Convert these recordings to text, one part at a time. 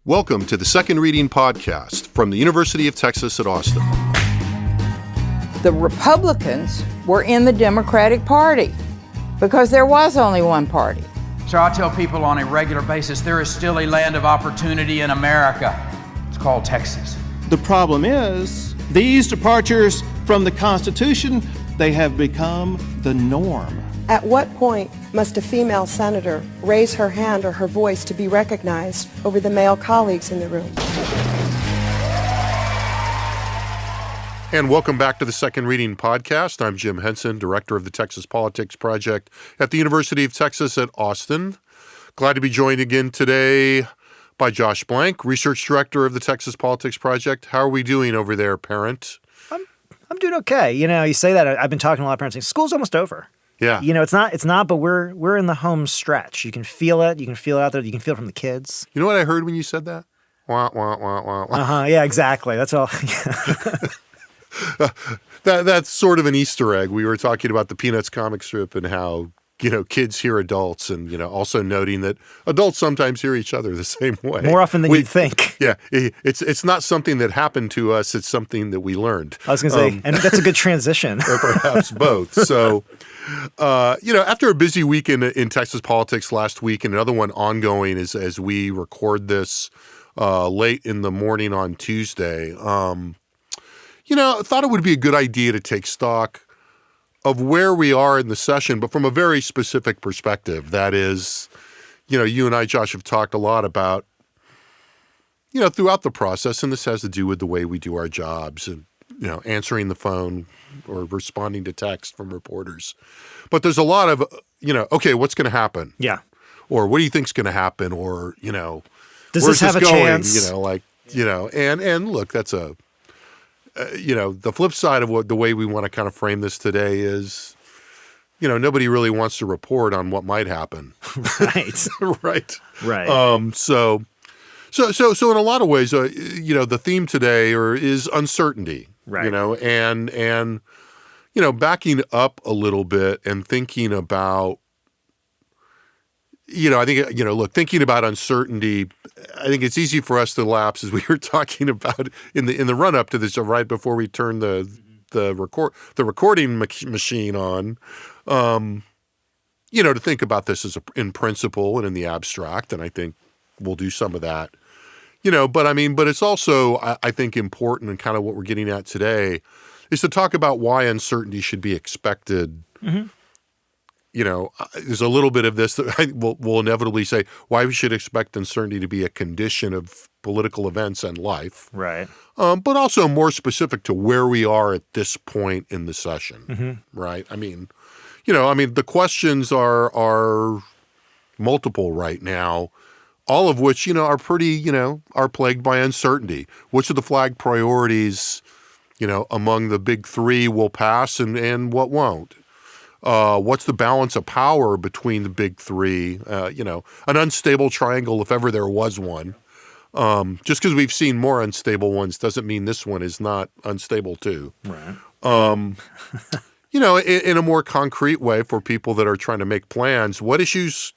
Welcome to the Second Reading Podcast from the University of Texas at Austin. The Republicans were in the Democratic Party because there was only one party. So I tell people on a regular basis, there is still a land of opportunity in America. It's called Texas. The problem is, these departures from the Constitution, they have become the norm. At what point must a female senator raise her hand or her voice to be recognized over the male colleagues in the room? And welcome back to the Second Reading Podcast. I'm Jim Henson, Director of the Texas Politics Project at the University of Texas at Austin. Glad to be joined again today by Josh Blank, Research Director of the Texas Politics Project. How are we doing over there, parent? I'm doing okay. You know, you say that. I've been talking to a lot of parents saying, school's almost over. Yeah. You know, it's not, but we're in the home stretch. You can feel it. You can feel it out there. You can feel it from the kids. You know what I heard when you said that? Wah, wah, wah, wah, wah. Yeah, exactly. That's all. That's sort of an Easter egg. We were talking about the Peanuts comic strip and how, you know, kids hear adults and, you know, also noting that adults sometimes hear each other the same way. More often than you'd think. Yeah. It's not something that happened to us. It's something that we learned. I was going to say, and that's a good transition. Or perhaps both. So, you know, after a busy week in Texas politics last week and another one ongoing as we record this late in the morning on Tuesday, you know, I thought it would be a good idea to take stock of where we are in the session, but from a very specific perspective. That is, you know, you and I, Josh, have talked a lot about, you know, throughout the process, and this has to do with the way we do our jobs and, you know, answering the phone or responding to text from reporters. But there's a lot of, you know, okay, what's going to happen? Yeah. Or what do you think's going to happen? Or, you know, does where's this have a going? chance? You know, like, you know, and look, that's a, you know, the flip side of what the way we want to kind of frame this today is, you know, nobody really wants to report on what might happen. Right. Right. So in a lot of ways, you know, the theme today is uncertainty. Right. You know, and you know, backing up a little bit and thinking about, you know, I think, you know, look, thinking about uncertainty, I think it's easy for us to lapse, as we were talking about in the run up to this, right before we turn the recording machine on, you know, to think about this as in principle and in the abstract, and I think we'll do some of that, you know. But I mean, but it's also I think important, and kind of what we're getting at today is to talk about why uncertainty should be expected. Mm-hmm. You know, there's a little bit of this that we'll inevitably say why we should expect uncertainty to be a condition of political events and life. Right. But also more specific to where we are at this point in the session. Mm-hmm. Right. I mean, you know, the questions are multiple right now, all of which, you know, are pretty, you know, are plagued by uncertainty. Which of the flag priorities, you know, among the big three will pass and what won't? What's the balance of power between the big three? You know, an unstable triangle, if ever there was one. Just because we've seen more unstable ones doesn't mean this one is not unstable too. Right. You know, in a more concrete way for people that are trying to make plans, what issues,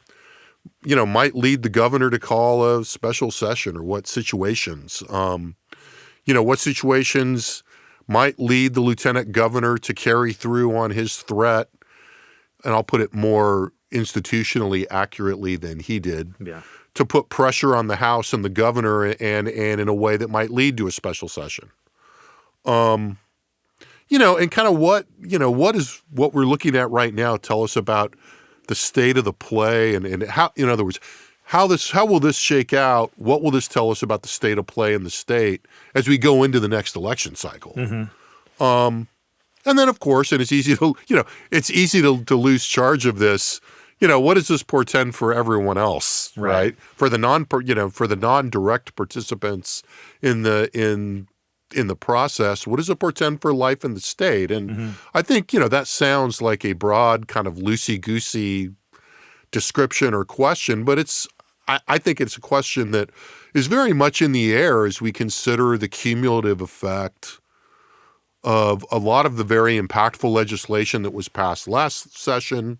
you know, might lead the governor to call a special session, or what situations? You know, what situations might lead the lieutenant governor to carry through on his threat, and I'll put it more institutionally accurately than he did, to put pressure on the House and the governor and in a way that might lead to a special session. You know, and kind of what we're looking at right now tell us about the state of the play and how, in other words, how will this shake out? What will this tell us about the state of play in the state as we go into the next election cycle? Mm-hmm. And then, of course, and it's easy to lose charge of this. You know, what does this portend for everyone else, right? For the non-direct participants in the process, what does it portend for life in the state? And I think, you know, that sounds like a broad kind of loosey-goosey description or question, but I think it's a question that is very much in the air as we consider the cumulative effect of a lot of the very impactful legislation that was passed last session,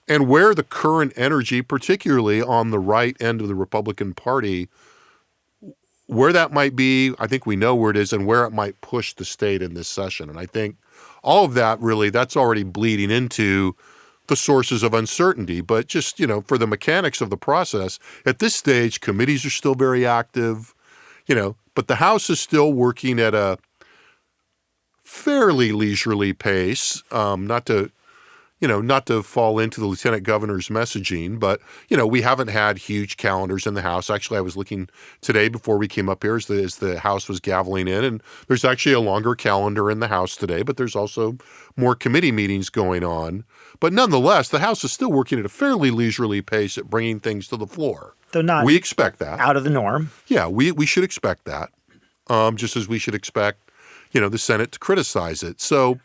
and where the current energy, particularly on the right end of the Republican Party, where that might be, I think we know where it is, and where it might push the state in this session. And I think all of that really, that's already bleeding into the sources of uncertainty. But just, for the mechanics of the process, at this stage, committees are still very active, but the House is still working at a fairly leisurely pace, not to fall into the lieutenant governor's messaging, but, we haven't had huge calendars in the House. Actually, I was looking today before we came up here as the House was gaveling in, and there's actually a longer calendar in the House today, but there's also more committee meetings going on. But nonetheless, the House is still working at a fairly leisurely pace at bringing things to the floor. Though not we expect that. out of the norm. Yeah, we should expect that, just as we should expect, the Senate to criticize it. So,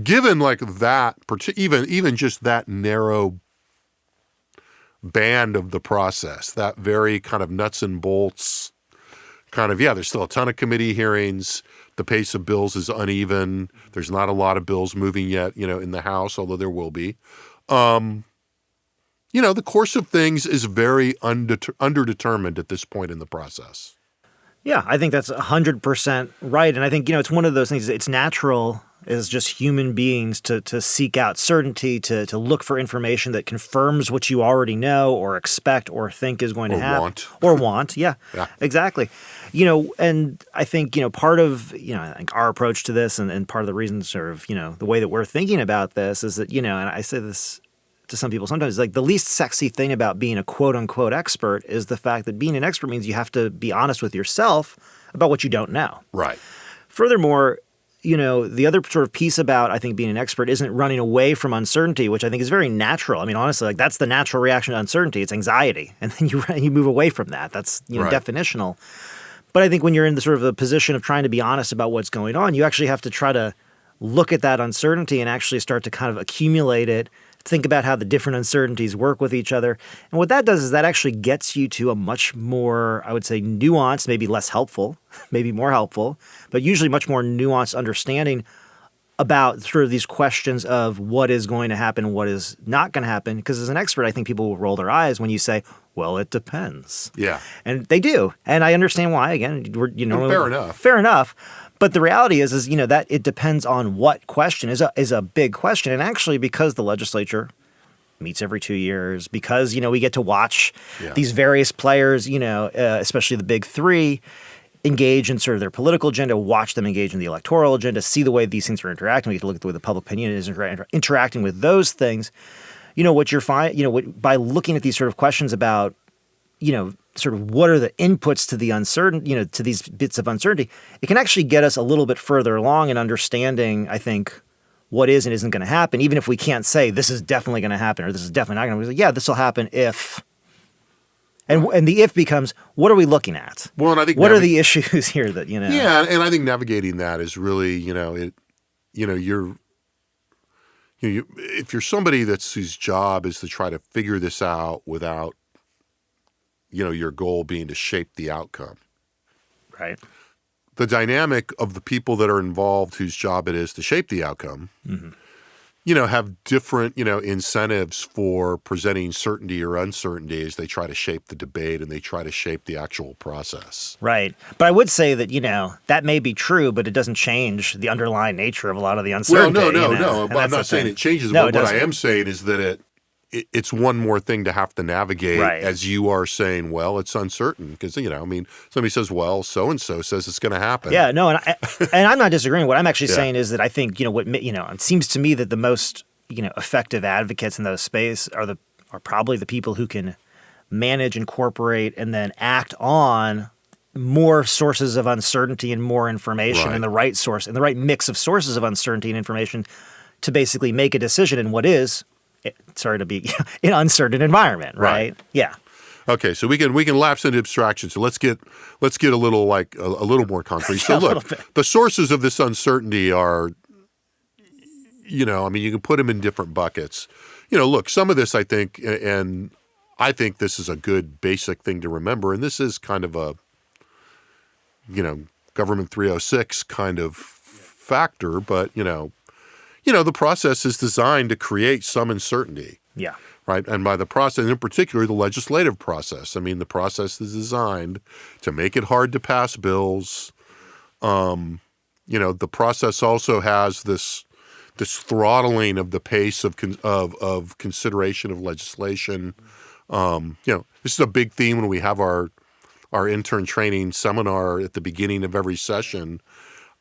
given like that, even just that narrow band of the process, that very kind of nuts and bolts there's still a ton of committee hearings. The pace of bills is uneven. There's not a lot of bills moving yet, in the House, although there will be. The course of things is very underdetermined at this point in the process. Yeah, I think that's 100% right. And I think, it's one of those things, it's natural as just human beings to seek out certainty, to look for information that confirms what you already know or expect or think is going to happen. Or want. Yeah, exactly. And I think, part of, I think our approach to this and part of the reason sort of, the way that we're thinking about this is that, and I say this to some people sometimes, like the least sexy thing about being a quote unquote expert is the fact that being an expert means you have to be honest with yourself about what you don't know. Right. Furthermore, the other sort of piece about, I think, being an expert isn't running away from uncertainty, which I think is very natural. I mean, honestly, like that's the natural reaction to uncertainty. It's anxiety. And then you move away from that. That's, right. definitional. But I think when you're in the sort of a position of trying to be honest about what's going on, you actually have to try to look at that uncertainty and actually start to kind of accumulate it, think about how the different uncertainties work with each other. And what that does is that actually gets you to a much more, I would say, nuanced, maybe less helpful, maybe more helpful, but usually much more nuanced understanding about sort of these questions of what is going to happen, what is not going to happen. Because as an expert, I think people will roll their eyes when you say, well, it depends. Yeah. And they do. And I understand why. Again, fair enough. Fair enough. But the reality is that it depends on what question is a big question. And actually, because the legislature meets every 2 years, because, we get to watch these various players, especially the big three, engage in sort of their political agenda, watch them engage in the electoral agenda, see the way these things are interacting. We get to look at the way the public opinion is interacting with those things. What you're finding, by looking at these sort of questions about, sort of what are the inputs to the uncertainty, to these bits of uncertainty, it can actually get us a little bit further along in understanding, I think, what is and isn't going to happen, even if we can't say this is definitely going to happen or this is definitely not going to happen. Yeah, this will happen if. And the if becomes, what are we looking at? Well, and I think what are the issues here that, Yeah, and I think navigating that is really, if you're somebody whose job is to try to figure this out without, your goal being to shape the outcome. Right. The dynamic of the people that are involved whose job it is to shape the outcome, have different, incentives for presenting certainty or uncertainty as they try to shape the debate and they try to shape the actual process. Right. But I would say that, that may be true, but it doesn't change the underlying nature of a lot of the uncertainty. Well, no. I'm not saying it changes, but what I am saying is that it's one more thing to have to navigate as you are saying, well, it's uncertain because, somebody says, well, so-and-so says it's going to happen. Yeah, no, and I'm not disagreeing. What I'm actually saying is that I think, it seems to me that the most, effective advocates in those space are probably the people who can manage, incorporate, and then act on more sources of uncertainty and more information and the right source and the right mix of sources of uncertainty and information to basically make a decision in what is, sorry to be, an uncertain environment, right? Yeah. Okay, so we can lapse into abstraction. So let's get a little a little more concrete. So look, the sources of this uncertainty are, you can put them in different buckets. Look, some of this I think, and I think this is a good basic thing to remember, and this is kind of a, government 306 kind of factor, but the process is designed to create some uncertainty. Yeah. right? And by the process, in particular, the legislative process. I mean, the process is designed to make it hard to pass bills. The process also has this throttling of the pace of consideration of legislation. This is a big theme when we have our intern training seminar at the beginning of every session.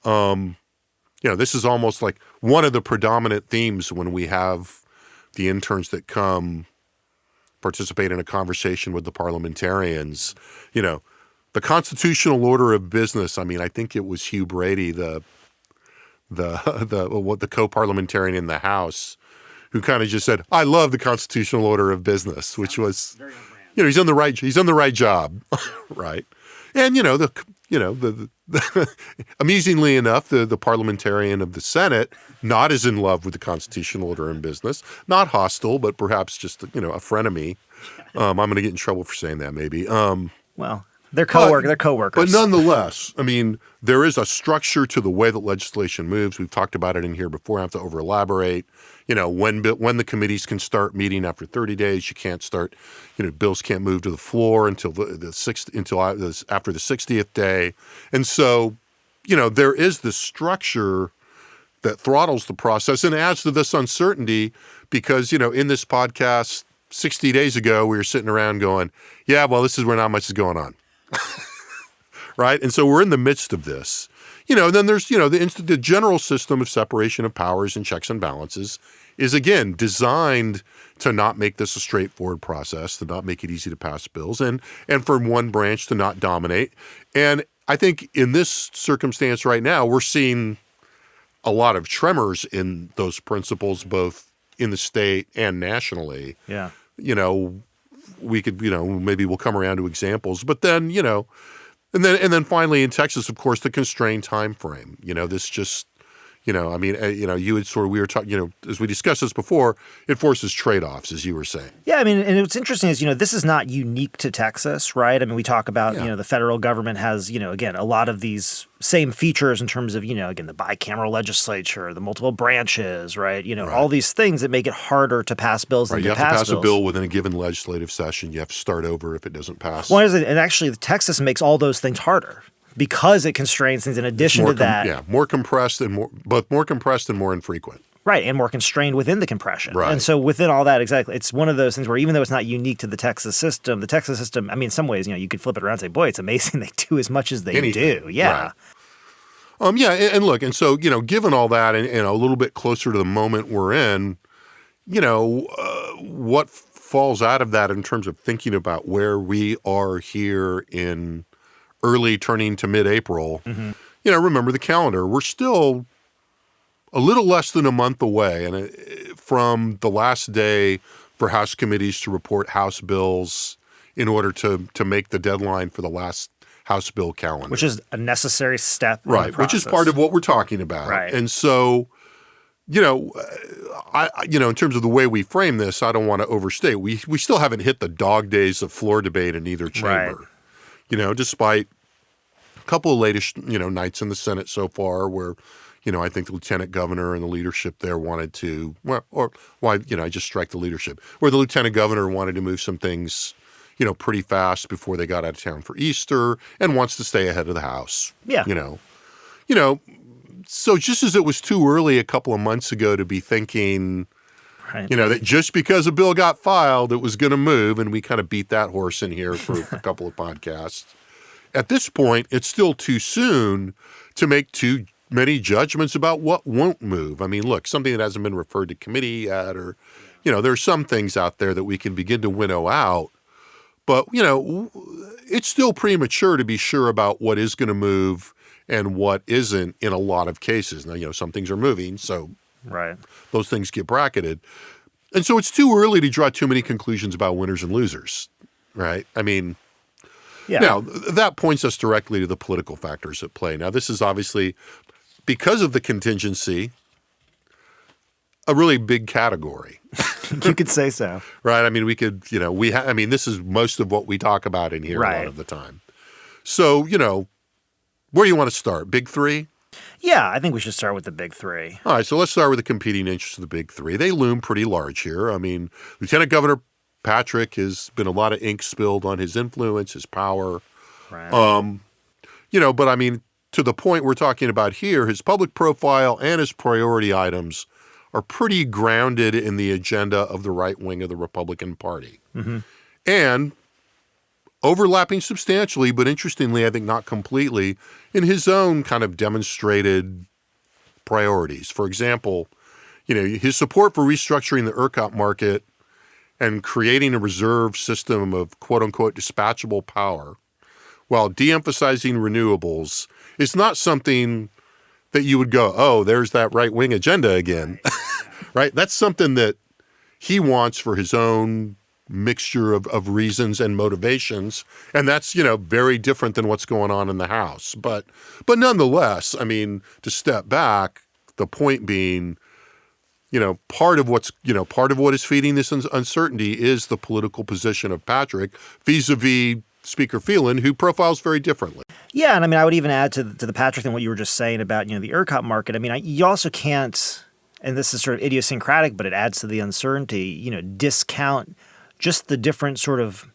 This is almost like one of the predominant themes when we have the interns that come participate in a conversation with the parliamentarians. The constitutional order of business. I mean, I think it was Hugh Brady, the co-parliamentarian in the House, who kind of just said, "I love the constitutional order of business," which was, he's on the right job, right? And amusingly enough, the parliamentarian of the Senate, not as in love with the constitutional order in business, not hostile, but perhaps just a frenemy. I'm going to get in trouble for saying that, maybe. Well, they're coworkers. But nonetheless, I mean, there is a structure to the way that legislation moves. We've talked about it in here before. I have to over elaborate. When the committees can start meeting after 30 days, you can't start. Bills can't move to the floor until after the 60th day, and so there is this structure that throttles the process and adds to this uncertainty because in this podcast 60 days ago we were sitting around going, yeah, well, this is where not much is going on. Right? And so we're in the midst of this. And then there's, the general system of separation of powers and checks and balances is, again, designed to not make this a straightforward process, to not make it easy to pass bills, and for one branch to not dominate. And I think in this circumstance right now, we're seeing a lot of tremors in those principles, both in the state and nationally. Yeah. We could, maybe we'll come around to examples, but then, and then finally in Texas, of course, the constrained time frame. This just, you would we were talking, as we discussed this before, it forces trade-offs, as you were saying. Yeah, I mean, and what's interesting is, this is not unique to Texas, right? I mean, we talk about, the federal government has, again, a lot of these same features in terms of, again, the bicameral legislature, the multiple branches, right? All these things that make it harder to pass bills than to pass bills. You have to pass a bill within a given legislative session. You have to start over if it doesn't pass. Well, and actually, Texas makes all those things harder because it constrains things in addition to that. More compressed and more infrequent. Right, and more constrained within the compression. Right. And so within all that, exactly, it's one of those things where even though it's not unique to the Texas system, I mean, in some ways, you could flip it around and say, boy, it's amazing they do as much as they do. Yeah. Right. And look, and so, given all that and a little bit closer to the moment we're in, what falls out of that in terms of thinking about where we are here in early turning to mid-April, remember the calendar. We're still a little less than a month away from the last day for House committees to report House bills in order to make the deadline for the last House bill calendar. Which is a necessary step in right, the which is part of what we're talking about. Right. And so, in terms of the way we frame this, I don't want to overstate. We still haven't hit the dog days of floor debate in either chamber. Right. Despite a couple of latest, nights in the Senate so far where, I think the lieutenant governor and the leadership there wanted to, I just strike the leadership, where the lieutenant governor wanted to move some things, pretty fast before they got out of town for Easter and wants to stay ahead of the House. Yeah. So just as it was too early a couple of months ago to be thinking, Right. That just because a bill got filed, it was going to move, and we kind of beat that horse in here for a couple of podcasts. At this point, it's still too soon to make too many judgments about what won't move. I mean, look, something that hasn't been referred to committee yet, or, there are some things out there that we can begin to winnow out. But, it's still premature to be sure about what is going to move and what isn't in a lot of cases. Now, some things are moving, so right. those things get bracketed. And so it's too early to draw too many conclusions about winners and losers, right? I mean, now that points us directly to the political factors at play. Now, this is obviously, because of the contingency, a really big category. You could say so. Right? I mean, we could, this is most of what we talk about in here a lot of the time. So, where do you want to start? Big three? Yeah, I think we should start with the big three. All right, so let's start with the competing interests of the big three. They loom pretty large here. I mean, Lieutenant Governor Patrick has been a lot of ink spilled on his influence, his power. Right. But I mean, to the point we're talking about here, his public profile and his priority items are pretty grounded in the agenda of the right wing of the Republican Party. Mm-hmm. And overlapping substantially, but interestingly, I think not completely, in his own kind of demonstrated priorities. For example, his support for restructuring the ERCOT market and creating a reserve system of quote-unquote dispatchable power while de-emphasizing renewables is not something that you would go, oh, there's that right-wing agenda again, right? That's something that he wants for his own mixture of reasons and motivations, and that's, very different than what's going on in the House. But nonetheless, I mean, to step back, the point being, part of what is feeding this uncertainty is the political position of Patrick vis-a-vis Speaker Phelan, who profiles very differently. Yeah, and I mean, I would even add to the Patrick thing what you were just saying about, the ERCOT market. I mean, you also can't, and this is sort of idiosyncratic, but it adds to the uncertainty, discount just the different sort of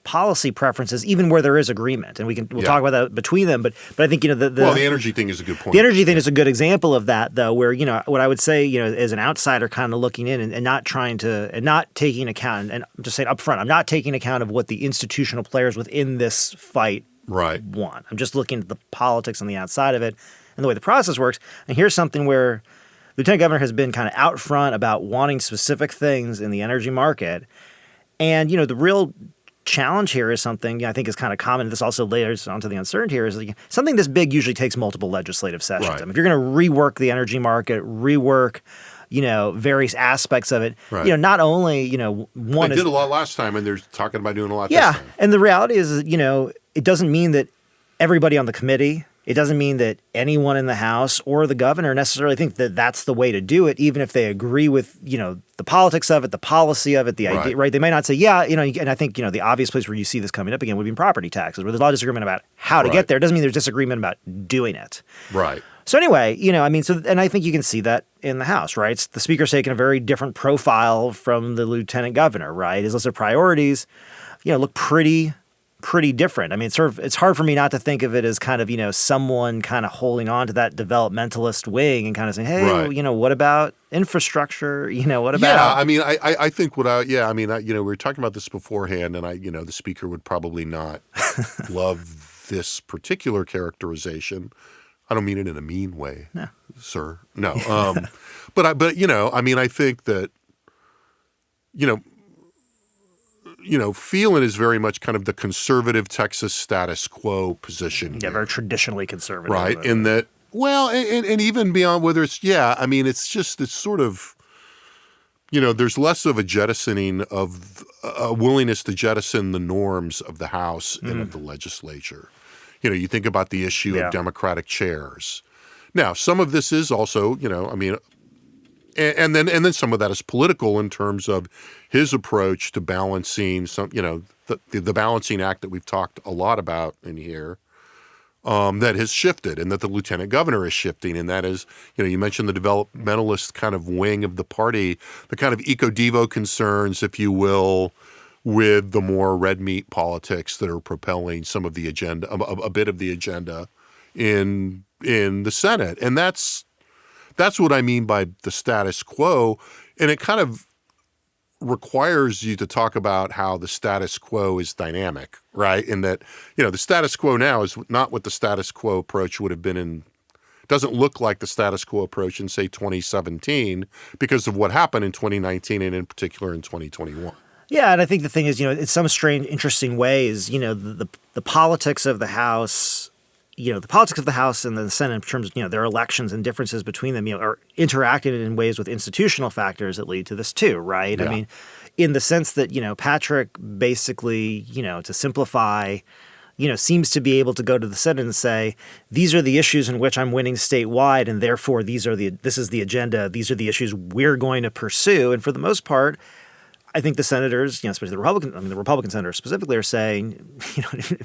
policy preferences, even where there is agreement. And we'll talk about that between them. But I think, the energy thing is a good point. The energy thing is a good example of that, though, where, what I would say, as an outsider kind of looking in and not trying to, and not taking account, and I'm just saying up front, I'm not taking account of what the institutional players within this fight want. I'm just looking at the politics on the outside of it and the way the process works. And here's something where Lieutenant Governor has been kind of out front about wanting specific things in the energy market. And, the real challenge here is something I think is kind of common. This also layers onto the uncertainty here is something this big usually takes multiple legislative sessions. Right. I mean, if you're going to rework the energy market, rework, various aspects of it, right. Not only, one they is... did a lot last time, and they're talking about doing a lot this time. And the reality is, it doesn't mean that everybody on the committee, it doesn't mean that anyone in the House or the governor necessarily think that that's the way to do it, even if they agree with, the politics of it, the policy of it, the idea, right? They might not say, and I think, the obvious place where you see this coming up again would be in property taxes, where there's a lot of disagreement about how to get there. It doesn't mean there's disagreement about doing it. Right. So anyway, and I think you can see that in the House, right? The Speaker's taken a very different profile from the Lieutenant Governor, right? His list of priorities, look pretty different. I mean, it's hard for me not to think of it as kind of, someone kind of holding on to that developmentalist wing and kind of saying, hey, what about infrastructure? What about... Yeah, I mean, I think we were talking about this beforehand, and the Speaker would probably not love this particular characterization. I don't mean it in a mean way, sir. No. But I think that, Phelan is very much kind of the conservative Texas status quo position. Yeah, very traditionally conservative. Right, in that, and even beyond whether it's, it's sort of, there's less of a jettisoning of a willingness to jettison the norms of the House and of the legislature. You think about the issue of Democratic chairs. Now, some of this is also, and then some of that is political in terms of his approach to balancing some, the balancing act that we've talked a lot about in here, that has shifted, and that the Lieutenant Governor is shifting, and that is, you mentioned the developmentalist kind of wing of the party, the kind of eco-devo concerns, if you will, with the more red meat politics that are propelling some of the agenda, a bit of the agenda in the Senate, and that's what I mean by the status quo, and it kind of requires you to talk about how the status quo is dynamic, right? In that, the status quo now is not what the status quo approach would have been doesn't look like the status quo approach in, say, 2017 because of what happened in 2019 and in particular in 2021. Yeah, and I think the thing is, in some strange, interesting ways, the politics of the House, the politics of the House and the Senate in terms of, their elections and differences between them, are interacted in ways with institutional factors that lead to this too, right? Yeah. I mean, in the sense that, Patrick basically, to simplify, seems to be able to go to the Senate and say, these are the issues in which I'm winning statewide, and therefore this is the agenda, these are the issues we're going to pursue. And for the most part, I think the senators, especially the Republican senators specifically, are saying,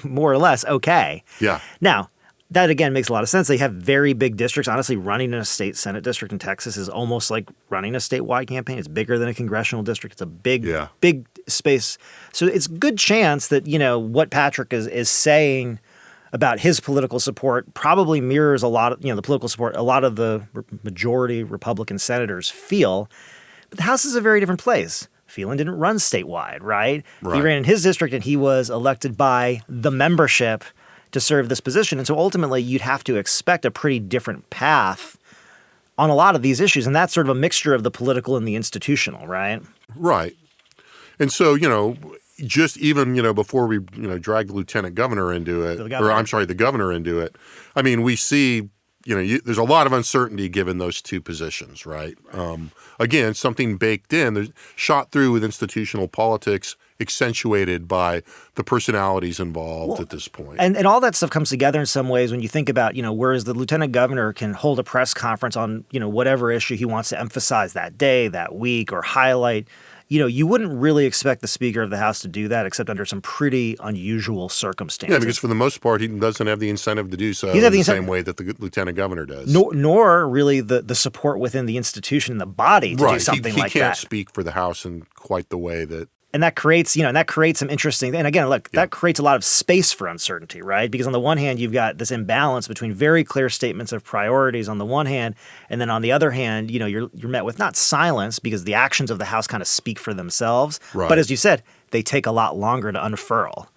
more or less, okay. Yeah. Now, that again makes a lot of sense. They have very big districts. Honestly, running in a state Senate district in Texas is almost like running a statewide campaign. It's bigger than a congressional district. It's a big space. So it's a good chance that, what Patrick is saying about his political support probably mirrors a lot of, the political support a lot of the majority Republican senators feel. But the House is a very different place. Phelan didn't run statewide, right? He ran in his district and he was elected by the membership to serve this position. And so ultimately you'd have to expect a pretty different path on a lot of these issues. And that's sort of a mixture of the political and the institutional, right? Right. And so, just even, before we, drag the lieutenant governor into it, the governor into it, I mean, we see, there's a lot of uncertainty given those two positions, right? Again, something baked in, there's shot through with institutional politics, accentuated by the personalities involved at this point. And all that stuff comes together in some ways when you think about, whereas the lieutenant governor can hold a press conference on, whatever issue he wants to emphasize that day, that week, or highlight, you wouldn't really expect the Speaker of the House to do that except under some pretty unusual circumstances. Yeah, because for the most part, he doesn't have the incentive to do so in the same way that the lieutenant governor does. Nor really the support within the institution and the body to do something like that. He can't speak for the House in quite the way that... And that creates, some interesting, and again, look, that creates a lot of space for uncertainty, right? Because on the one hand, you've got this imbalance between very clear statements of priorities on the one hand, and then on the other hand, you're met with not silence because the actions of the House kind of speak for themselves, but as you said, they take a lot longer to unfurl.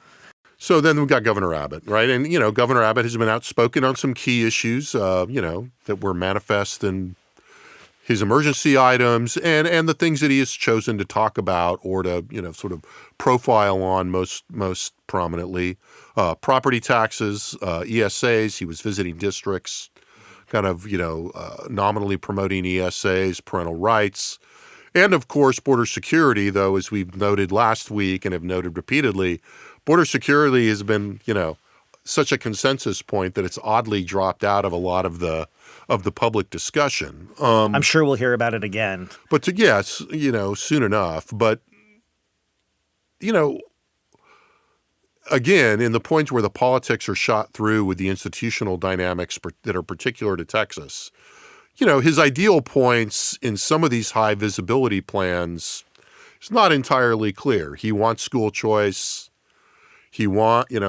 So then we've got Governor Abbott, right? And, Governor Abbott has been outspoken on some key issues, that were manifest in his emergency items and the things that he has chosen to talk about or to, sort of profile on most prominently. Property taxes, ESAs, he was visiting districts, kind of, nominally promoting ESAs, parental rights. And, of course, border security, though, as we've noted last week and have noted repeatedly, border security has been, such a consensus point that it's oddly dropped out of a lot of the public discussion. I'm sure we'll hear about it again. But soon enough. But, again, in the points where the politics are shot through with the institutional dynamics that are particular to Texas, his ideal points in some of these high visibility plans is not entirely clear. He wants school choice. He wants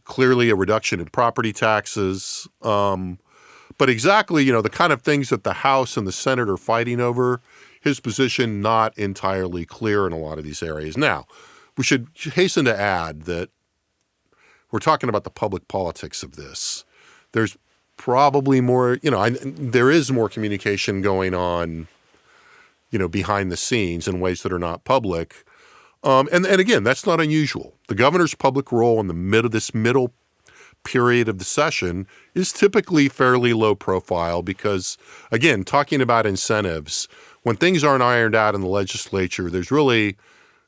clearly a reduction in property taxes. But exactly, the kind of things that the House and the Senate are fighting over, his position not entirely clear in a lot of these areas. Now, we should hasten to add that we're talking about the public politics of this. There's probably more, there is more communication going on, behind the scenes in ways that are not public. And again, that's not unusual. The governor's public role in this middle period of the session is typically fairly low profile because, again, talking about incentives, when things aren't ironed out in the legislature, there's really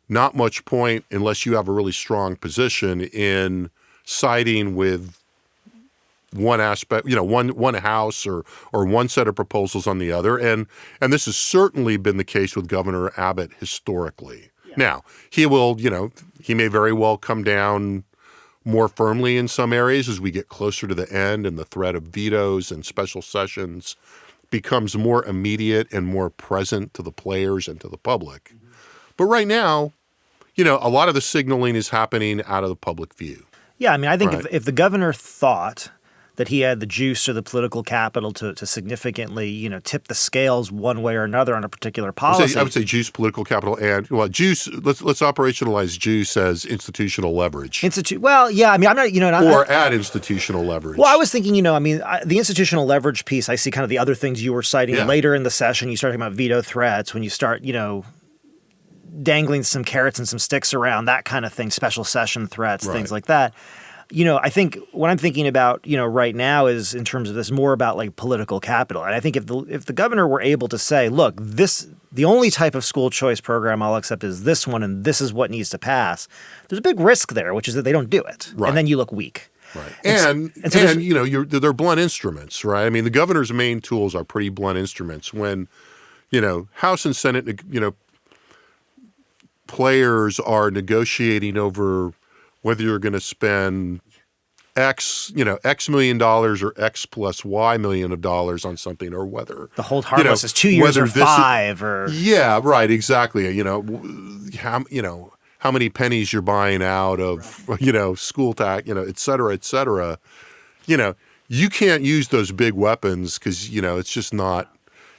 not much point unless you have a really strong position in siding with one aspect, one house or one set of proposals on the other. And this has certainly been the case with Governor Abbott historically. Now, he will, he may very well come down more firmly in some areas as we get closer to the end and the threat of vetoes and special sessions becomes more immediate and more present to the players and to the public. But right now, a lot of the signaling is happening out of the public view. Yeah, I mean, I think if the governor thought that he had the juice or the political capital to significantly, tip the scales one way or another on a particular policy. I would say juice, political capital, and juice. Let's operationalize juice as institutional leverage. Well, yeah. I mean, I'm not, or add institutional leverage. Well, I was thinking, the institutional leverage piece. I see kind of the other things you were citing later in the session. You start talking about veto threats when you start, dangling some carrots and some sticks around, that kind of thing. Special session threats, things like that. I think what I'm thinking about, right now is in terms of this more about like political capital. And I think if the governor were able to say, look, the only type of school choice program I'll accept is this one, and this is what needs to pass, there's a big risk there, which is that they don't do it. Right. And then you look weak. Right. And they're blunt instruments, right? I mean, the governor's main tools are pretty blunt instruments. When, House and Senate, players are negotiating over whether you're going to spend X million dollars or X plus Y million of dollars on something, or whether The hold harmless is 2 years or whether this is- 5 or Yeah, right, exactly. How many pennies you're buying out of, school tax, et cetera, et cetera. You can't use those big weapons because, it's just not,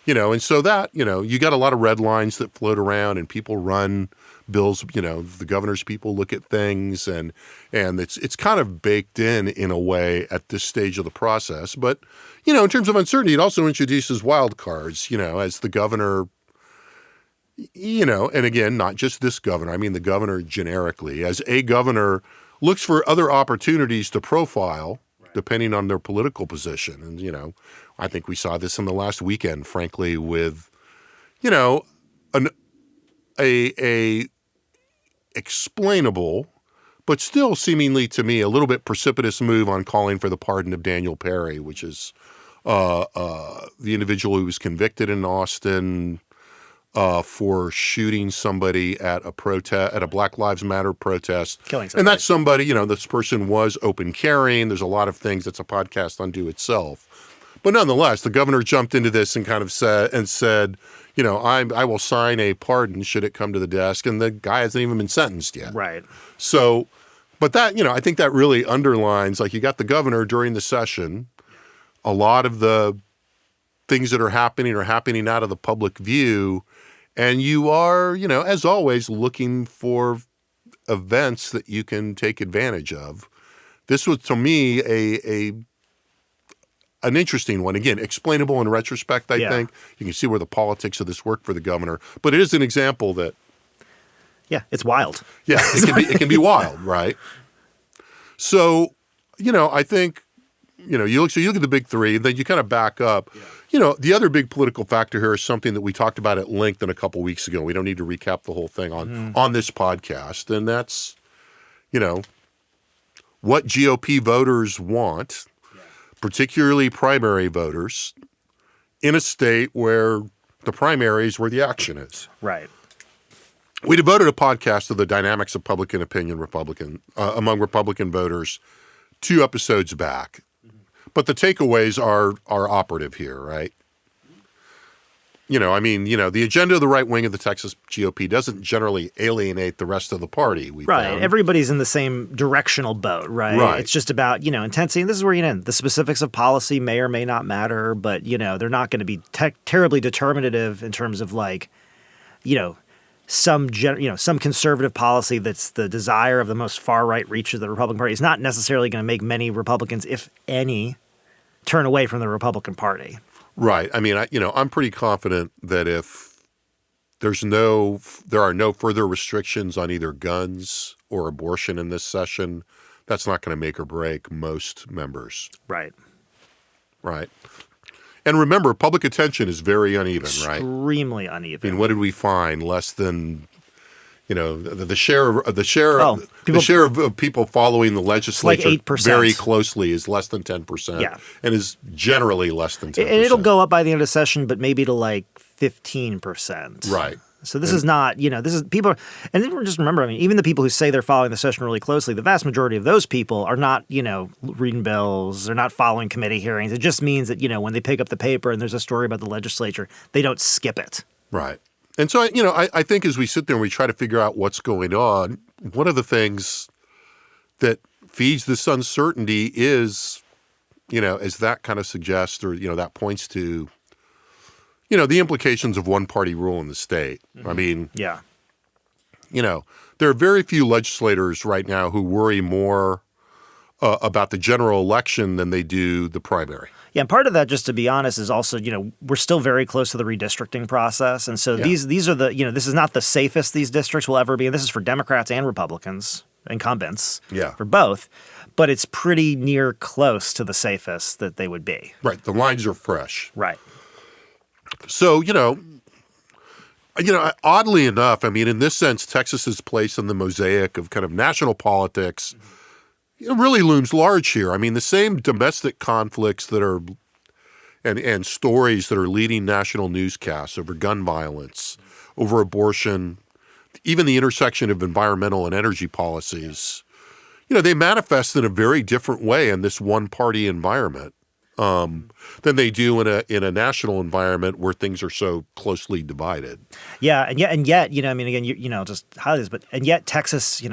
and so that, you got a lot of red lines that float around and people run bills, the governor's people look at things and it's kind of baked in a way at this stage of the process. But, in terms of uncertainty, it also introduces wild cards, as the governor, and again, not just this governor, I mean the governor generically, as a governor looks for other opportunities to profile depending on their political position. And, I think we saw this in the last weekend, frankly, with, a explainable, but still seemingly to me a little bit precipitous move on calling for the pardon of Daniel Perry, which is the individual who was convicted in Austin for shooting somebody at a Black Lives Matter protest. Killing somebody. And that's somebody, this person was open carrying. There's a lot of things that's a podcast unto itself. But nonetheless, the governor jumped into this and kind of said, I will sign a pardon should it come to the desk. And the guy hasn't even been sentenced yet. right. So, but that, I think that really underlines, like, you got the governor during the session, a lot of the things that are happening out of the public view. And you are, as always, looking for events that you can take advantage of. This was, to me, an interesting one. Again, explainable in retrospect, I think. You can see where the politics of this worked for the governor. But it is an example that, Yeah, it's wild. yeah, it can be wild, right? So, I think, you look at the big three, then you kind of back up. The other big political factor here is something that we talked about at length a couple weeks ago. We don't need to recap the whole thing on this podcast. And that's, what GOP voters want, particularly primary voters, in a state where the primary is where the action is. Right. We devoted a podcast to the dynamics of public opinion among Republican voters 2 episodes back. But the takeaways are operative here, right? The agenda of the right wing of the Texas GOP doesn't generally alienate the rest of the party. Right. Everybody's in the same directional boat, right? Right. It's just about, intensity. And this is where you end. The specifics of policy may or may not matter, but, they're not going to be terribly determinative in terms of some conservative policy that's the desire of the most far-right reach of the Republican Party is not necessarily going to make many Republicans, if any, turn away from the Republican Party. Right. I'm pretty confident that if there are no further restrictions on either guns or abortion in this session, that's not going to make or break most members. Right. Right. And remember, public attention is very uneven, right? Extremely uneven. What did we find? Less than, the share of people following the legislature like 8%. very closely is less than 10%. Yeah. And is generally less than 10%. And it'll go up by the end of session, but maybe to 15%. Right. So this is not, this is people, and then just remember, even the people who say they're following the session really closely, the vast majority of those people are not, reading bills, they're not following committee hearings. It just means that, when they pick up the paper and there's a story about the legislature, they don't skip it. Right. And so, I think as we sit there and we try to figure out what's going on, one of the things that feeds this uncertainty is, as that kind of suggests or, that points to, the implications of one-party rule in the state. Mm-hmm. Yeah. There are very few legislators right now who worry more about the general election than they do the primary. Yeah, and part of that, just to be honest, is also, we're still very close to the redistricting process. And so these are the, this is not the safest these districts will ever be. And this is for Democrats and Republicans, incumbents, for both. But it's pretty near close to the safest that they would be. Right. The lines are fresh. Right. So, oddly enough, in this sense, Texas's place in the mosaic of kind of national politics really looms large here. The same domestic conflicts that are and stories that are leading national newscasts over gun violence, over abortion, even the intersection of environmental and energy policies, they manifest in a very different way in this one-party environment than they do in a national environment where things are so closely divided. Yeah, and yet, I mean, again, just highlight this, but and yet Texas,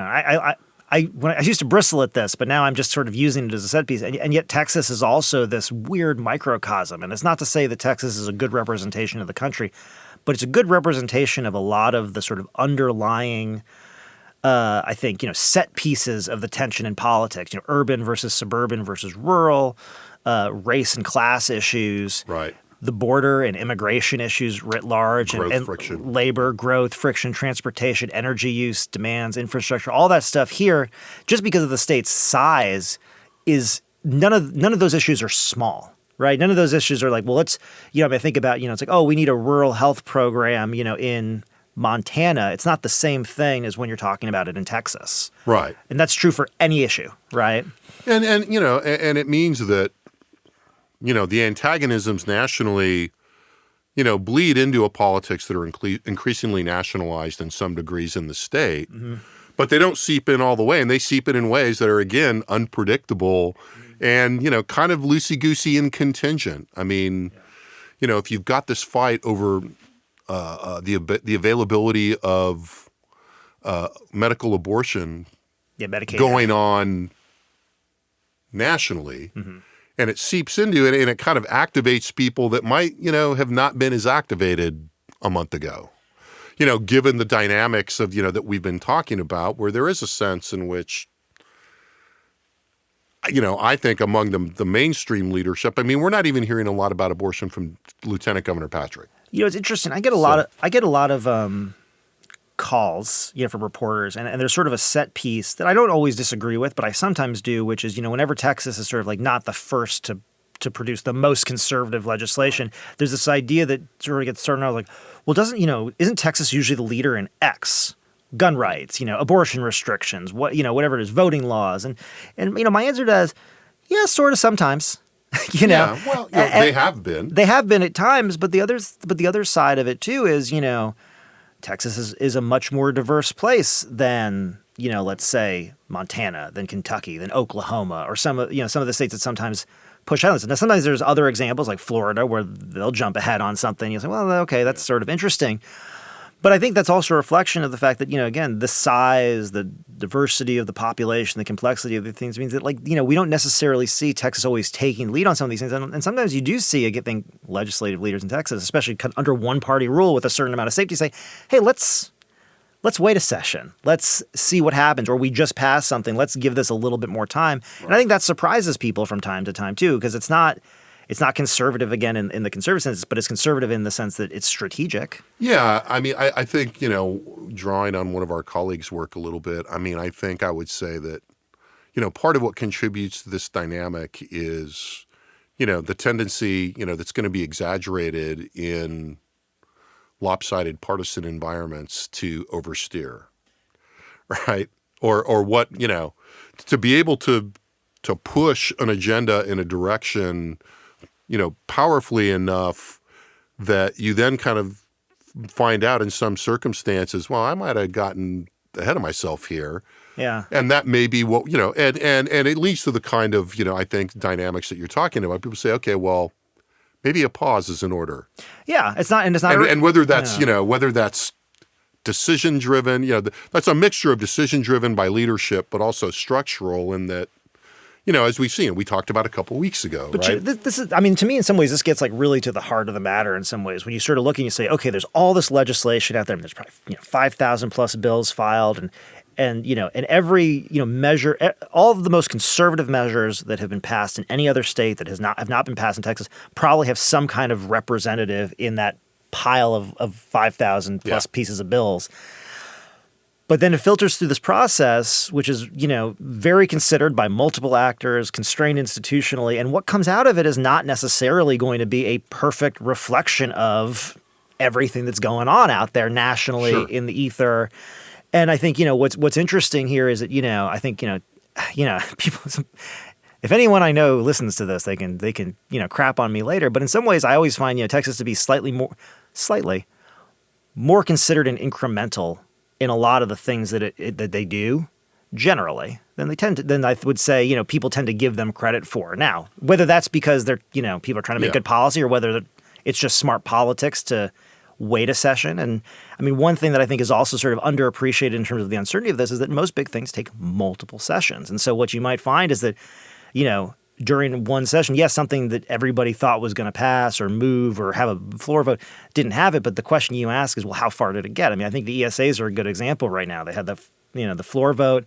I used to bristle at this, but now I'm just sort of using it as a set piece. And yet Texas is also this weird microcosm. And it's not to say that Texas is a good representation of the country, but it's a good representation of a lot of the sort of underlying, I think, set pieces of the tension in politics. Urban versus suburban versus rural, race and class issues. Right. The border and immigration issues writ large, and friction. Labor, growth, friction, transportation, energy use, demands, infrastructure, all that stuff here, just because of the state's size, is none of those issues are small, right? None of those issues are like, well, let's, I think about, it's like, oh, we need a rural health program, in Montana. It's not the same thing as when you're talking about it in Texas. Right. And that's true for any issue, right? And it means that, the antagonisms nationally, bleed into a politics that are increasingly nationalized in some degrees in the state, but they don't seep in all the way, and they seep in ways that are, again, unpredictable and, kind of loosey-goosey and contingent. I mean, if you've got this fight over the availability of medical abortion going on nationally, and it seeps into it, and it kind of activates people that might, have not been as activated a month ago. Given the dynamics of, that we've been talking about, where there is a sense in which, I think among the mainstream leadership, I mean, we're not even hearing a lot about abortion from Lieutenant Governor Patrick. It's interesting. I get a lot of calls, from reporters, and there's sort of a set piece that I don't always disagree with, but I sometimes do, which is, whenever Texas is sort of like not the first to produce the most conservative legislation, there's this idea that sort of gets started out like, well, isn't Texas usually the leader in X? Gun rights, abortion restrictions, whatever it is, voting laws, and my answer to that is, yeah, sort of sometimes. Yeah, well, they have been. They have been at times, but the other side of it too is, Texas is a much more diverse place than, let's say Montana, than Kentucky, than Oklahoma, or some of the states that sometimes push out on this. Now, sometimes there's other examples like Florida where they'll jump ahead on something. You say, well, okay, that's sort of interesting. But I think that's also a reflection of the fact that, again, the size, the diversity of the population, the complexity of the things means that, we don't necessarily see Texas always taking lead on some of these things. And sometimes you do see, I think, legislative leaders in Texas, especially under one-party rule with a certain amount of safety, say, hey, let's wait a session. Let's see what happens. Or we just passed something. Let's give this a little bit more time. Right. And I think that surprises people from time to time, too, because it's not conservative, again, in the conservative sense, but it's conservative in the sense that it's strategic. Yeah. I mean, I think, drawing on one of our colleagues' work a little bit, I think I would say that, part of what contributes to this dynamic is, the tendency, that's going to be exaggerated in lopsided partisan environments to oversteer, right? Or what, to be able to push an agenda in a direction powerfully enough that you then kind of find out in some circumstances, well, I might have gotten ahead of myself here. Yeah. And that may be what, and it leads to the kind of, I think, dynamics that you're talking about. People say, okay, well, maybe a pause is in order. Yeah. It's not. And whether that's, whether that's decision driven, that's a mixture of decision driven by leadership, but also structural in that, as we've seen, we talked about a couple of weeks ago, but right? This is, to me, in some ways, this gets really to the heart of the matter in some ways. When you sort of look and you say, okay, there's all this legislation out there, and there's probably 5,000 plus bills filed, and every measure, all of the most conservative measures that have been passed in any other state that have not been passed in Texas probably have some kind of representative in that pile of 5,000 plus pieces of bills. But then it filters through this process, which is, very considered by multiple actors, constrained institutionally. And what comes out of it is not necessarily going to be a perfect reflection of everything that's going on out there nationally in the ether. And I think, what's interesting here is that, I think, people, if anyone I know listens to this, they can, crap on me later. But in some ways, I always find, Texas to be slightly more considered and incremental in a lot of the things that they do, generally, then I would say, you know, people tend to give them credit for. Now, whether that's because they're, you know, people are trying to make Yeah. good policy or whether it's just smart politics to wait a session. And I mean, one thing that I think is also sort of underappreciated in terms of the uncertainty of this is that most big things take multiple sessions. And so what you might find is that, you know, during one session, yes, something that everybody thought was going to pass or move or have a floor vote didn't have it. But the question you ask is, well, how far did it get? I mean, I think the ESAs are a good example right now. They had the floor vote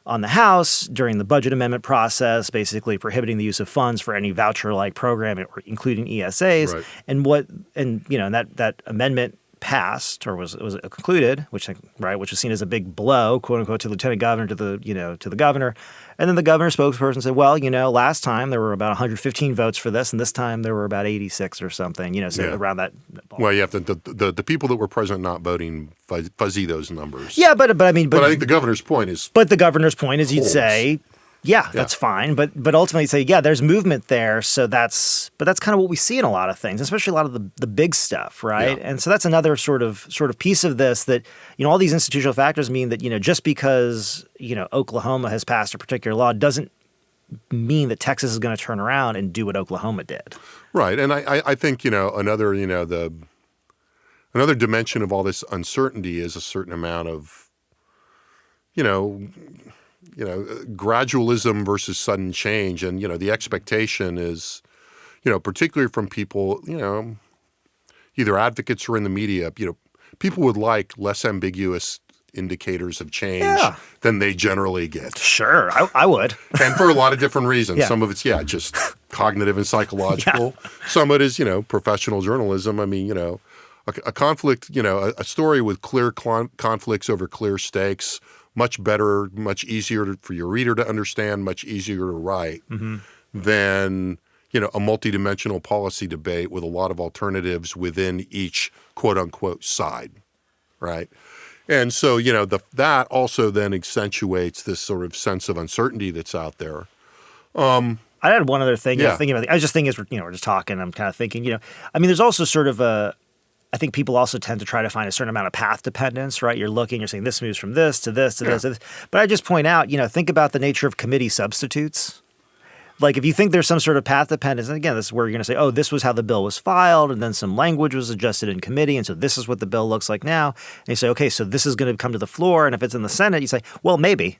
on the House during the budget amendment process, basically prohibiting the use of funds for any voucher-like program, including ESAs. Right. And that amendment passed or was concluded, which was seen as a big blow, quote unquote, to the lieutenant governor, to the governor. And then the governor's spokesperson said, well, you know, last time there were about 115 votes for this, and this time there were about 86 or something, you know, so Yeah. around that ball. Well, you have the people that were present not voting fuzzy those numbers. Yeah, but I mean, But I think the governor's point is But the governor's point is you'd Holds. say, yeah, that's fine. But ultimately you'd say, yeah, there's movement there. So that's kind of what we see in a lot of things, especially a lot of the big stuff, right? Yeah. And so that's another sort of piece of this that, you know, all these institutional factors mean that, you know, just because, you know, Oklahoma has passed a particular law doesn't mean that Texas is going to turn around and do what Oklahoma did. right. And I think, you know, another dimension of all this uncertainty is a certain amount of, you know, gradualism versus sudden change. And, you know, the expectation is, you know, particularly from people, you know, either advocates or in the media, you know, people would like less ambiguous indicators of change Yeah. than they generally get. Sure, I would. And for a lot of different reasons. Yeah. Some of it's, just cognitive and psychological. Some of it is, you know, professional journalism. I mean, you know, a conflict, you know, a story with clear conflicts over clear stakes, much better, much easier for your reader to understand, much easier to write than, you know, a multidimensional policy debate with a lot of alternatives within each quote unquote side, right? And so, you know, that also then accentuates this sort of sense of uncertainty that's out there. I had one other thing. You know, Yeah. thinking about. I was just thinking as we're just talking. I'm kind of thinking. You know, I mean, there's also sort of I think people also tend to try to find a certain amount of path dependence, right? You're looking, you're saying this moves from this to this to this to this. But I just point out, you know, think about the nature of committee substitutes. Like if you think there's some sort of path dependence, and again, this is where you're going to say, oh, this was how the bill was filed, and then some language was adjusted in committee, and so this is what the bill looks like now. And you say, okay, so this is going to come to the floor, and if it's in the Senate, you say, well, maybe.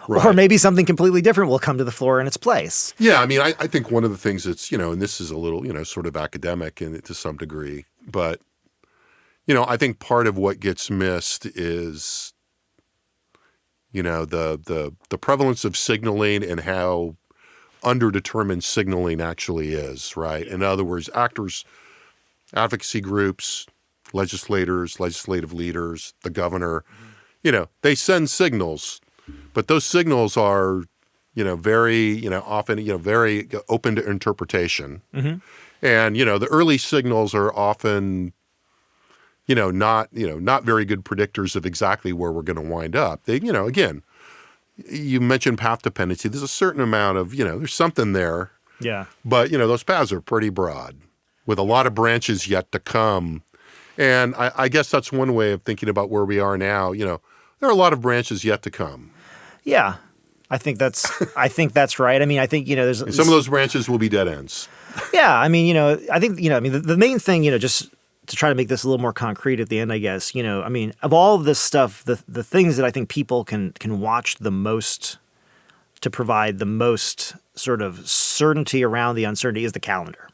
Or Right. maybe something completely different will come to the floor in its place. Yeah, I mean, I think one of the things that's, you know, and this is a little, you know, sort of academic to some degree, but, you know, I think part of what gets missed is, you know, the prevalence of signaling and how underdetermined signaling actually is, right? In other words, actors, advocacy groups, legislators, legislative leaders, the governor, you know, they send signals, but those signals are, you know, very, you know, often, you know, very open to interpretation. And, you know, the early signals are often, not very good predictors of exactly where we're going to wind up. They, you know, again, you mentioned path dependency. There's a certain amount of, you know, there's something there, Yeah. but, you know, those paths are pretty broad with a lot of branches yet to come. And I guess that's one way of thinking about where we are now. You know, there are a lot of branches yet to come. Yeah. I think that's right. I mean, I think, you know, there's And some of those branches will be dead ends. Yeah, I mean, you know, I think, you know, I mean, the main thing, you know, just to try to make this a little more concrete at the end, I guess, you know, I mean, of all of this stuff, the things that I think people can watch the most to provide the most sort of certainty around the uncertainty is the calendar.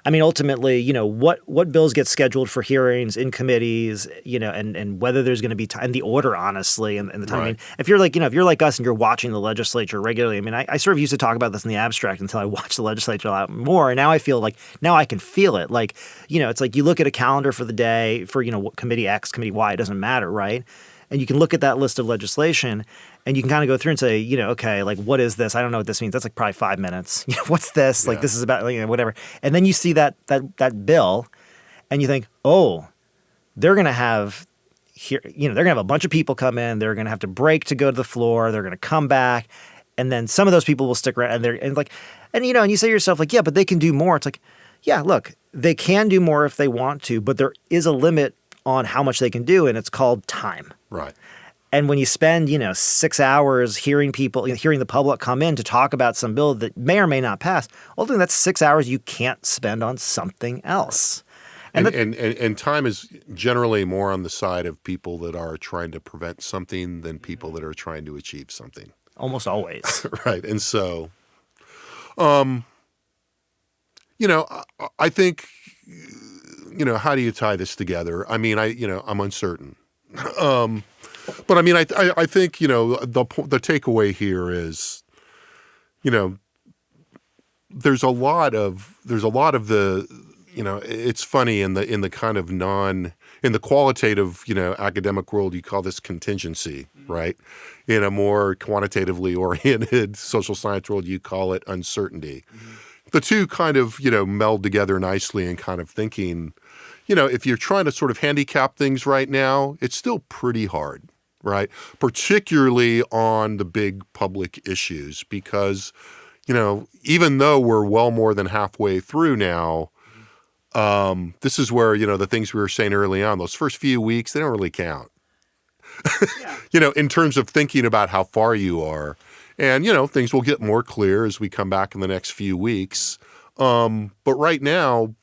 I mean, ultimately, you know, what bills get scheduled for hearings in committees, you know, and whether there's going to be time, and the order, honestly, and the time. I mean, if you're like us and you're watching the legislature regularly, I mean, I sort of used to talk about this in the abstract until I watched the legislature a lot more. And now I feel like, now I can feel it. Like, you know, it's like you look at a calendar for the day for, you know, committee X, committee Y, it doesn't matter, right? And you can look at that list of legislation and you can kind of go through and say, you know, okay, like, what is this? I don't know what this means. That's like probably 5 minutes. You know, what's this? Like, this is about, you know, whatever. And then you see that bill and you think, oh, they're going to have here, you know, they're going to have a bunch of people come in. They're going to have to break to go to the floor. They're going to come back. And then some of those people will stick around and you know, and you say to yourself, like, yeah, but they can do more. It's like, yeah, look, they can do more if they want to, but there is a limit on how much they can do. And it's called time. Right. And when you spend, 6 hours hearing the public come in to talk about some bill that may or may not pass, ultimately that's 6 hours you can't spend on something else. And time is generally more on the side of people that are trying to prevent something than people that are trying to achieve something. Almost always. Right. And so, I think, how do you tie this together? I mean, I'm uncertain. But I mean, I think, the takeaway here is, there's a lot of the, it's funny in the kind of in the qualitative, academic world, you call this contingency, right? In a more quantitatively oriented social science world, you call it uncertainty. The two kind of, meld together nicely and kind of thinking, if you're trying to sort of handicap things right now, it's still pretty hard, right? Particularly on the big public issues because, even though we're well more than halfway through now, this is where, the things we were saying early on, those first few weeks, they don't really count, in terms of thinking about how far you are. And, things will get more clear as we come back in the next few weeks. But right now,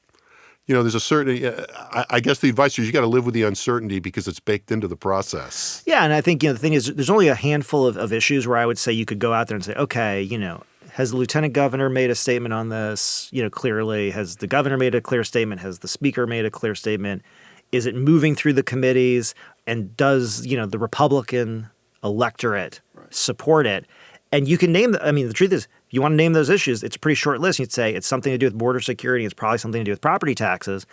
there's a certain, I guess the advice is you got to live with the uncertainty because it's baked into the process. Yeah. And I think, the thing is, there's only a handful of issues where I would say you could go out there and say, okay, has the lieutenant governor made a statement on this? Clearly, has the governor made a clear statement? Has the speaker made a clear statement? Is it moving through the committees? And does, the Republican electorate support it? And you can name the truth is, if you want to name those issues, it's a pretty short list. You'd say it's something to do with border security. It's probably something to do with property taxes.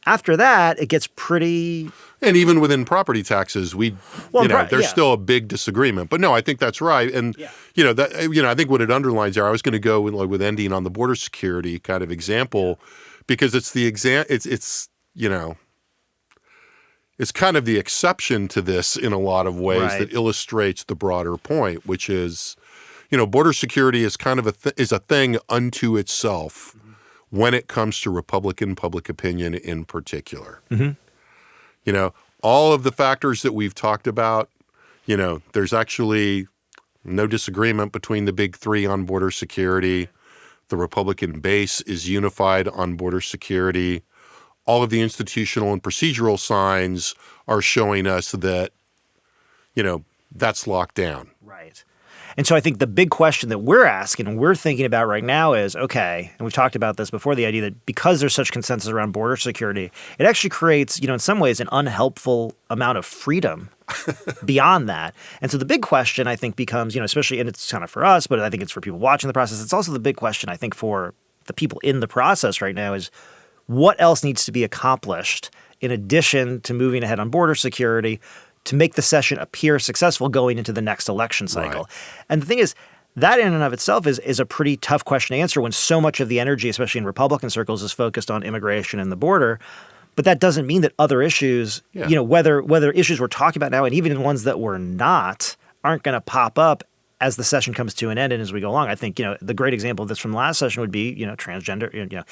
After that, it gets pretty. And even within property taxes, there's still a big disagreement. But no, I think that's right. And I think what it underlines there. I was going to go with ending on the border security kind of example, because it's the it's kind of the exception to this in a lot of ways that illustrates the broader point, which is, border security is kind of is a thing unto itself when it comes to Republican public opinion in particular. All of the factors that we've talked about, there's actually no disagreement between the big three on border security. The Republican base is unified on border security. All of the institutional and procedural signs are showing us that, that's locked down. Right. And so I think the big question that we're asking and we're thinking about right now is, okay, and we've talked about this before, the idea that because there's such consensus around border security, it actually creates, in some ways, an unhelpful amount of freedom beyond that. And so the big question, I think, becomes, especially, and it's kind of for us, but I think it's for people watching the process, it's also the big question, I think, for the people in the process right now is, what else needs to be accomplished in addition to moving ahead on border security to make the session appear successful going into the next election cycle? Right. And the thing is, that in and of itself is a pretty tough question to answer when so much of the energy, especially in Republican circles, is focused on immigration and the border. But that doesn't mean that other issues, whether issues we're talking about now and even ones that we're not, aren't going to pop up as the session comes to an end and as we go along. I think, the great example of this from last session would be, transgender,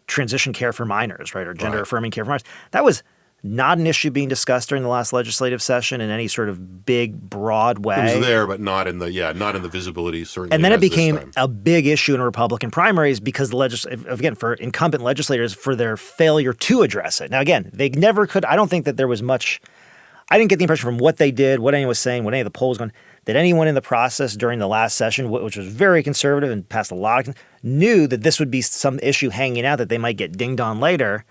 transition care for minors, right, or gender affirming care for minors. That was not an issue being discussed during the last legislative session in any sort of big, broad way. It was there, but not in the visibility, certainly. And then it became a big issue in Republican primaries because for incumbent legislators, for their failure to address it. Now, again, they never could. I don't think that there was much. I didn't get the impression from what they did, what anyone was saying, what any of the polls going, that anyone in the process during the last session, which was very conservative and passed a lot of, knew that this would be some issue hanging out that they might get dinged on later.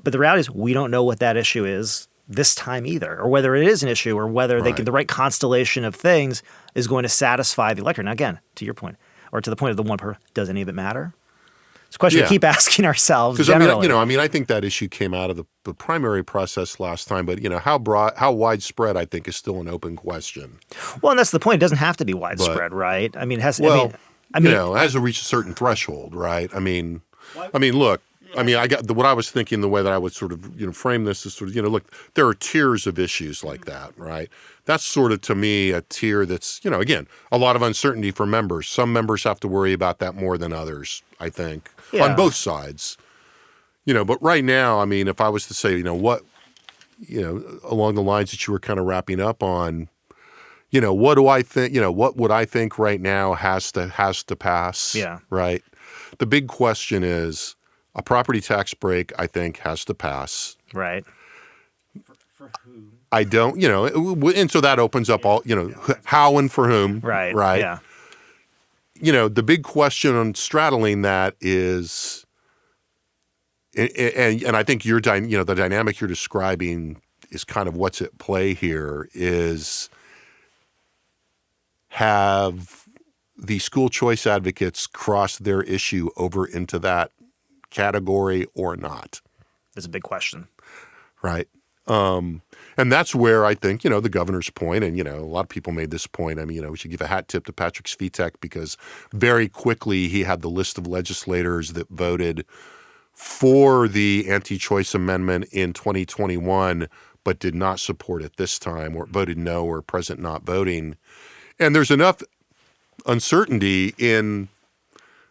But the reality is we don't know what that issue is this time either, or whether it is an issue or whether the right constellation of things is going to satisfy the electorate. Now, again, to your point, or to the point of the one per, does any of it matter? It's a question we keep asking ourselves generally. I think that issue came out of the primary process last time, but how widespread I think is still an open question. Well, and that's the point. It doesn't have to be widespread, right? I mean, it has. Well, it has to reach a certain threshold, right? Look. What I was thinking, the way that I would sort of, frame this is sort of, look, there are tiers of issues like that, right? That's sort of, to me, a tier that's, again, a lot of uncertainty for members. Some members have to worry about that more than others, I think, on both sides. But right now, if I was to say, along the lines that you were kind of wrapping up on, what do I think, what would I think right now has to pass? Yeah. Right. The big question is a property tax break, I think, has to pass. Right. I don't, and so that opens up all, how and for whom. Right. Right. Yeah. The big question on straddling that is, and I think the dynamic you're describing is kind of what's at play here is, have the school choice advocates crossed their issue over into that category or not? That's a big question. Right. And that's where I think, the governor's point, and, a lot of people made this point. I mean, we should give a hat tip to Patrick Svitek because very quickly he had the list of legislators that voted for the anti-choice amendment in 2021, but did not support it this time, or voted no or present not voting. And there's enough uncertainty in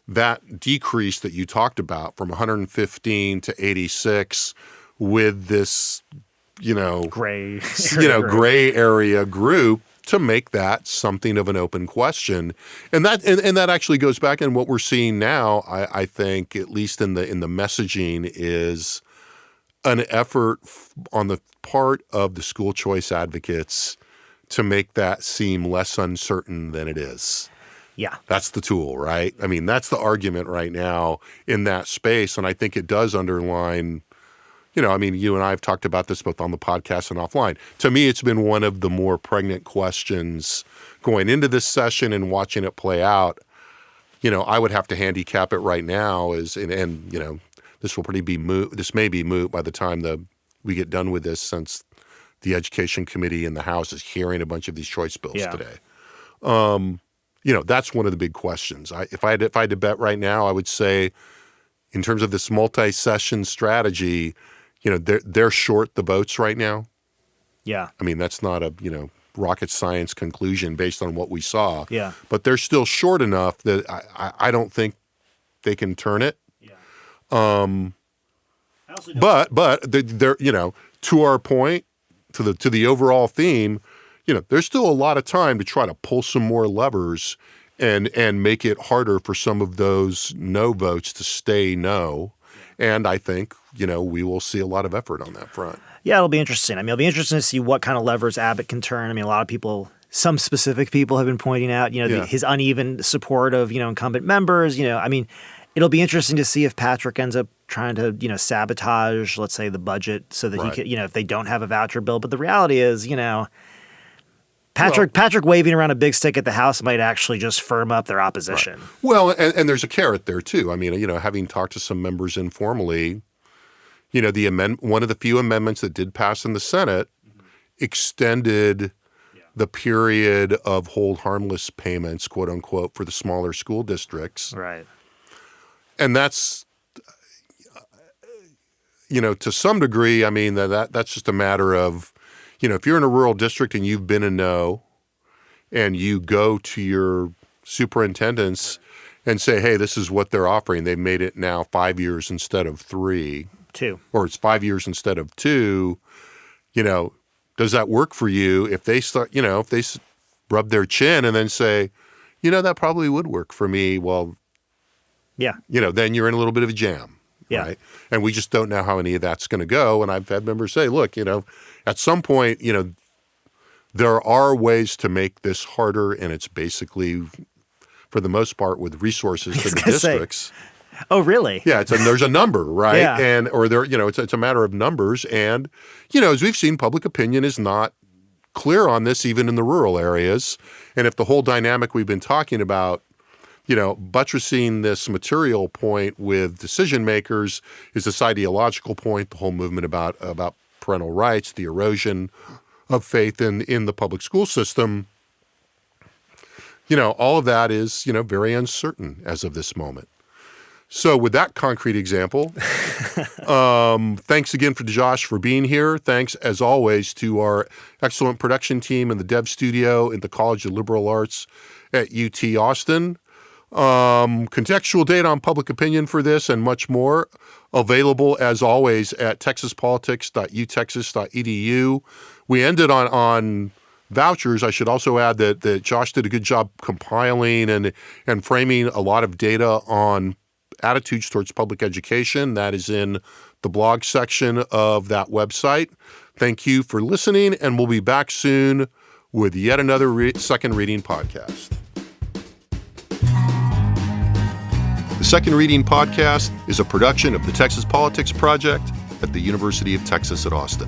that decrease that you talked about from 115 to 86 with this, Gray. gray area group to make that something of an open question. And that actually goes back, and what we're seeing now, I think, at least in the messaging, is an effort on the part of the school choice advocates to make that seem less uncertain than it is. Yeah. That's the tool, right? I mean, that's the argument right now in that space. And I think it does underline, you and I have talked about this both on the podcast and offline. To me, it's been one of the more pregnant questions going into this session and watching it play out. I would have to handicap it right now this will pretty be moot. This may be moot by the time we get done with this, since the Education Committee in the House is hearing a bunch of these choice bills today. That's one of the big questions. If I had to bet right now, I would say, in terms of this multi-session strategy, they're short the votes right now. Yeah. I mean, that's not a rocket science conclusion based on what we saw. Yeah. But they're still short enough that I don't think they can turn it. Yeah. But they're to our point, to the overall theme, there's still a lot of time to try to pull some more levers and make it harder for some of those no votes to stay no. And I think, we will see a lot of effort on that front. Yeah, it'll be interesting. I mean, it'll be interesting to see what kind of levers Abbott can turn. I mean, a lot of people, some specific people have been pointing out, his uneven support of, incumbent members. I mean, it'll be interesting to see if Patrick ends up trying to, sabotage, let's say, the budget so that he could, if they don't have a voucher bill. But the reality is, Patrick waving around a big stick at the House might actually just firm up their opposition. Right. Well, and there's a carrot there too. I mean, having talked to some members informally, one of the few amendments that did pass in the Senate extended the period of hold harmless payments, quote unquote, for the smaller school districts. Right. And that's, to some degree, I mean, that's just a matter of, if you're in a rural district and you've been a no, and you go to your superintendents and say, hey, this is what they're offering. They've made it now 5 years instead of 3. 2. Or it's 5 years instead of 2. Does that work for you? If they start, if they rub their chin and then say, that probably would work for me. Well, yeah, then you're in a little bit of a jam. Yeah. Right. And we just don't know how any of that's going to go. And I've had members say, look, at some point, there are ways to make this harder. And it's basically, for the most part, with resources to the districts. Oh, really? Yeah. There's a number, right? Yeah. And, or there, it's a matter of numbers. And, as we've seen, public opinion is not clear on this, even in the rural areas. And if the whole dynamic we've been talking about, buttressing this material point with decision makers is this ideological point, the whole movement about parental rights, the erosion of faith in the public school system. All of that is, very uncertain as of this moment. So with that concrete example, thanks again to Josh for being here. Thanks, as always, to our excellent production team in the Dev Studio in the College of Liberal Arts at UT Austin. contextual data on public opinion for this and much more available, as always, at texaspolitics.utexas.edu. We ended on vouchers. I should also add that Josh did a good job compiling and framing a lot of data on attitudes towards public education. That is in the blog section of that website. Thank you for listening, and we'll be back soon with yet another Second Reading podcast. The Second Reading podcast is a production of the Texas Politics Project at the University of Texas at Austin.